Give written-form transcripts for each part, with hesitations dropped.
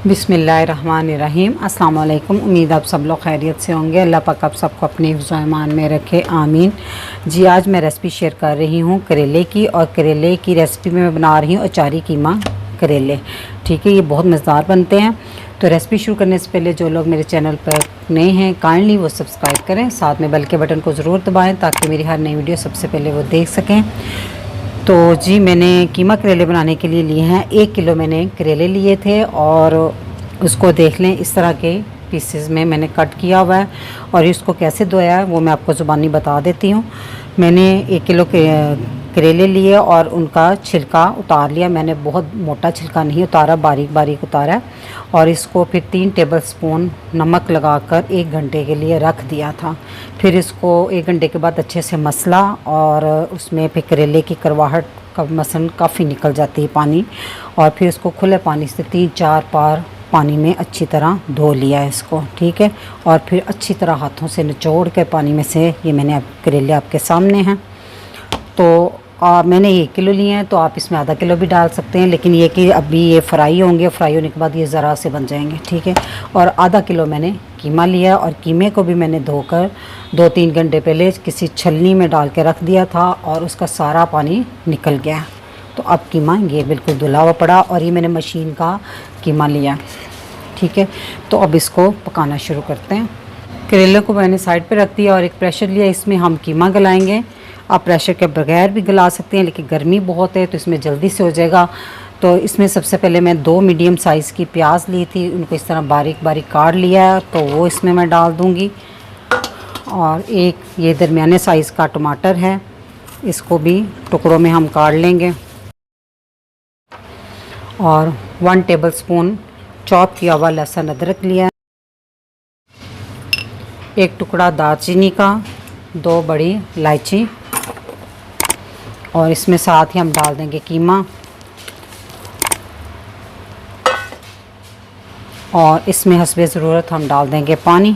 बिस्मिल्लाहिर्रहमानिर्रहीम। अस्सलाम वालेकुम। उम्मीद आप सब लोग खैरियत से होंगे। अल्लाह पाक आप सबको अपने हिफ्ज़ व ईमान में रखे, आमीन। जी, आज मैं रेसिपी शेयर कर रही हूँ करेले की, और करेले की रेसिपी में मैं बना रही हूँ अचारी कीमा करेले। ठीक है, ये बहुत मज़ेदार बनते हैं। तो रेसिपी शुरू करने से पहले जो लोग मेरे चैनल पर नए हैं, काइंडली वो सब्सक्राइब करें, साथ में बेल के बटन को ज़रूर दबाएँ ताकि मेरी हर नई वीडियो सबसे पहले वो देख सकें। तो जी, मैंने कीमा करेले बनाने के लिए लिए हैं 1 किलो मैंने करेले लिए थे, और उसको देख लें इस तरह के पीसेस में मैंने कट किया हुआ है। और इसको कैसे धोया है वो मैं आपको ज़ुबानी बता देती हूँ। मैंने 1 किलो करेले लिए और उनका छिलका उतार लिया। मैंने बहुत मोटा छिलका नहीं उतारा, बारीक बारीक उतारा। और इसको फिर 3 टेबलस्पून नमक लगाकर 1 घंटे के लिए रख दिया था। फिर इसको 1 घंटे के बाद अच्छे से मसला, और उसमें फिर करेले की करवाहट का मसन काफ़ी निकल जाती है पानी। और फिर इसको खुले पानी से 3-4 बार पानी में अच्छी तरह धो लिया है इसको। ठीक है, और फिर अच्छी तरह हाथों से निचोड़ के पानी में से ये मैंने करेले आपके सामने हैं। तो मैंने 1 किलो लिए हैं, तो आप इसमें आधा किलो भी डाल सकते हैं, लेकिन ये कि अभी ये फ्राई होंगे, फ्राई होने के बाद ये ज़रा से बन जाएंगे। ठीक है, और आधा किलो मैंने कीमा लिया, और कीमे को भी मैंने धोकर 2-3 घंटे पहले किसी छलनी में डाल के रख दिया था, और उसका सारा पानी निकल गया। तो अब कीमा ये बिल्कुल धुला हुआ पड़ा, और ये मैंने मशीन का कीमा लिया। ठीक है, तो अब इसको पकाना शुरू करते हैं। करेले को मैंने साइड पे रख दिया और एक प्रेशर लिया, इसमें हम कीमा गलाएंगे। आप प्रेशर के बगैर भी गला सकते हैं, लेकिन गर्मी बहुत है तो इसमें जल्दी से हो जाएगा। तो इसमें सबसे पहले मैं 2 मीडियम साइज़ की प्याज ली थी, उनको इस तरह बारीक बारीक काट लिया है, तो वो इसमें मैं डाल दूँगी। और एक ये दरमियाने साइज़ का टमाटर है, इसको भी टुकड़ों में हम काट लेंगे। और 1 टेबलस्पून चॉप किया हुआ लहसुन अदरक लिया, एक टुकड़ा दालचीनी का, 2 बड़ी इलायची, और इसमें साथ ही हम डाल देंगे कीमा। और इसमें हस्बे ज़रूरत हम डाल देंगे पानी।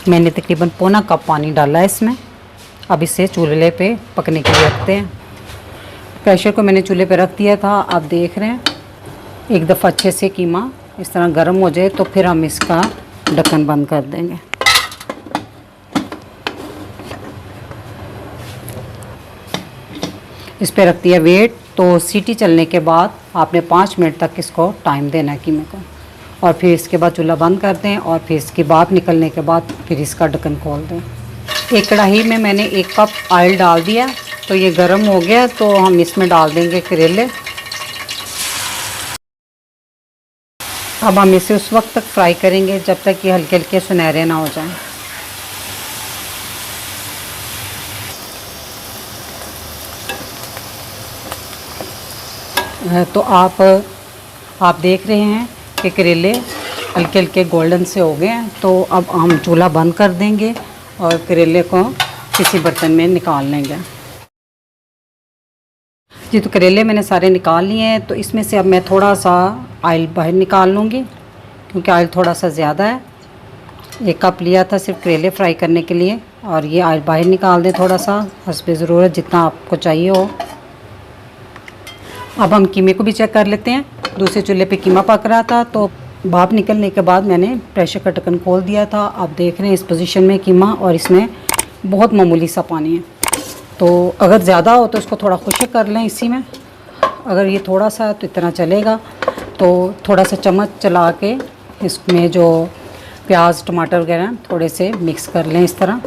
मैंने तकरीबन पौना कप पानी डाला है इसमें। अब इसे चूल्हे पे पकने के लिए रखते हैं। प्रेशर को मैंने चूल्हे पे रख दिया था। आप देख रहे हैं, एक दफ़ा अच्छे से कीमा इस तरह गर्म हो जाए तो फिर हम इसका ढक्कन बंद कर देंगे। इस पे रख दिया वेट। तो सीटी चलने के बाद आपने 5 मिनट तक इसको टाइम देना है कीमे को, और फिर इसके बाद चूल्हा बंद कर दें, और फिर इसकी भाप निकलने के बाद फिर इसका ढक्कन खोल दें। एक कढ़ाई में मैंने 1 कप ऑयल डाल दिया, तो ये गर्म हो गया, तो हम इसमें डाल देंगे करेले। अब हम इसे उस वक्त तक फ्राई करेंगे जब तक ये हल्के हल्के सुनहरे ना हो जाएं। तो आप देख रहे हैं कि करेले हल्के हल्के गोल्डन से हो गए हैं। तो अब हम चूल्हा बंद कर देंगे और करेले को किसी बर्तन में निकाल लेंगे। जी, तो करेले मैंने सारे निकाल लिए हैं। तो इसमें से अब मैं थोड़ा सा ऑयल बाहर निकाल लूँगी, क्योंकि ऑयल थोड़ा सा ज़्यादा है। 1 कप लिया था सिर्फ करेले फ्राई करने के लिए, और ये ऑयल बाहर निकाल दें थोड़ा सा, हस्बे ज़रूरत जितना आपको चाहिए हो। अब हम कीमे को भी चेक कर लेते हैं। दूसरे चूल्हे पे कीमा पक रहा था, तो भाप निकलने के बाद मैंने प्रेशर का ढक्कन खोल दिया था। आप देख रहे हैं इस पोजीशन में कीमा, और इसमें बहुत मामूली सा पानी है। तो अगर ज़्यादा हो तो इसको थोड़ा खुश्क कर लें इसी में। अगर ये थोड़ा सा है तो इतना चलेगा। तो थोड़ा सा चम्मच चला के इसमें जो प्याज टमाटर वगैरह थोड़े से मिक्स कर लें इस तरह।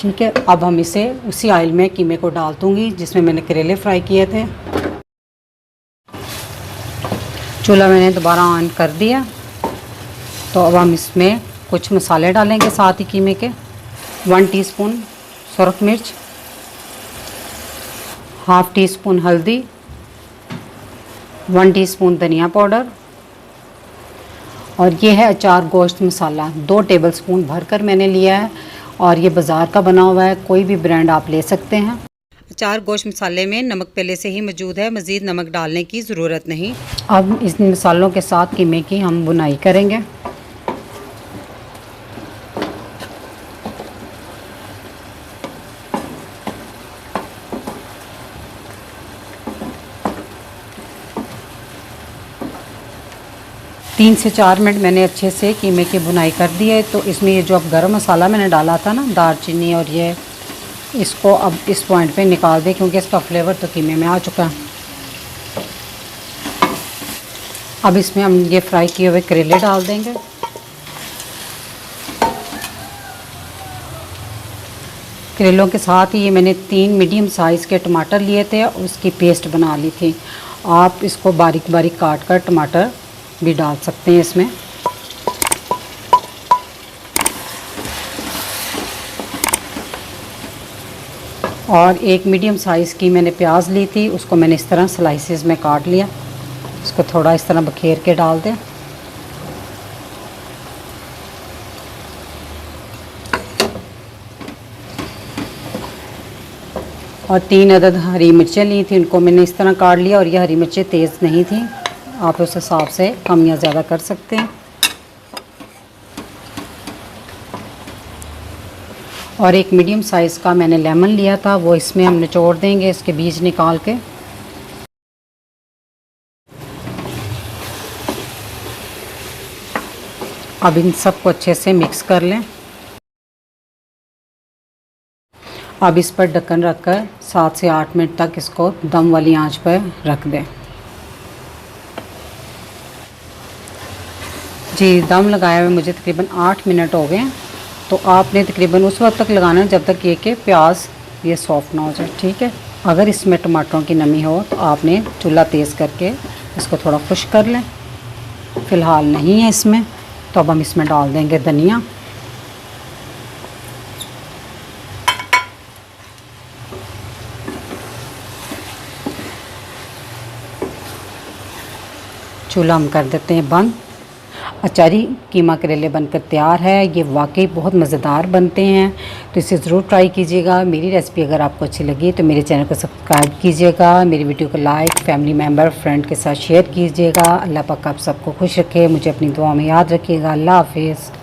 ठीक है, अब हम इसे उसी ऑयल में कीमे को डाल दूँगी जिसमें मैंने करेले फ्राई किए थे। चूल्हा मैंने दोबारा ऑन कर दिया। तो अब हम इसमें कुछ मसाले डालेंगे साथ ही कीमे के। 1 टीस्पून सुरख मिर्च, ½ टीस्पून हल्दी, 1 टीस्पून धनिया पाउडर, और ये है अचार गोश्त मसाला 2 टेबलस्पून भरकर मैंने लिया है, और ये बाज़ार का बना हुआ है, कोई भी ब्रांड आप ले सकते हैं। अचार गोश्त मसाले में नमक पहले से ही मौजूद है, मज़ीद नमक डालने की ज़रूरत नहीं। अब इस मसालों के साथ कीमे की हम बुनाई करेंगे। 3 से 4 मिनट मैंने अच्छे से कीमे की भुनाई कर दी है। तो इसमें ये जो अब गरम मसाला मैंने डाला था ना, दालचीनी और ये, इसको अब इस पॉइंट पे निकाल दें क्योंकि इसका फ्लेवर तो कीमे में आ चुका है। अब इसमें हम ये फ्राई किए हुए करेले डाल देंगे। करेलों के साथ ही ये मैंने 3 मीडियम साइज़ के टमाटर लिए थे और उसकी पेस्ट बना ली थी। आप इसको बारीक बारीक काट कर टमाटर भी डाल सकते हैं इसमें। और एक मीडियम साइज़ की मैंने प्याज ली थी, उसको मैंने इस तरह स्लाइसेस में काट लिया। इसको थोड़ा इस तरह बखेर के डाल दें। और 3 अदद हरी मिर्चें ली थी, उनको मैंने इस तरह काट लिया। और ये हरी मिर्चें तेज़ नहीं थी, आप उस हिसाब से कम या ज़्यादा कर सकते हैं। और एक मीडियम साइज़ का मैंने लेमन लिया था, वो इसमें हम निचोड़ देंगे, इसके बीज निकाल के। अब इन सबको अच्छे से मिक्स कर लें। अब इस पर ढक्कन रखकर 7 से 8 मिनट तक इसको दम वाली आंच पर रख दें। जी, दम लगाए हुए मुझे तकरीबन 8 मिनट हो गए। तो आपने तकरीबन उस वक्त तक लगाना है जब तक ये कि प्याज ये सॉफ्ट ना हो जाए, ठीक है। अगर इसमें टमाटरों की नमी हो तो आपने चूल्हा तेज़ करके इसको थोड़ा खुश्क कर लें। फ़िलहाल नहीं है इसमें, तो अब हम इसमें डाल देंगे धनिया। चूल्हा हम कर देते हैं बंद। अचारी कीमा करेले बनकर तैयार है। ये वाकई बहुत मज़ेदार बनते हैं, तो इसे ज़रूर ट्राई कीजिएगा। मेरी रेसिपी अगर आपको अच्छी लगी तो मेरे चैनल को सब्सक्राइब कीजिएगा, मेरी वीडियो को लाइक, फैमिली मेम्बर, फ्रेंड के साथ शेयर कीजिएगा। अल्लाह पाक आप सबको खुश रखे, मुझे अपनी दुआ में याद रखिएगा। अल्लाह हाफिज़।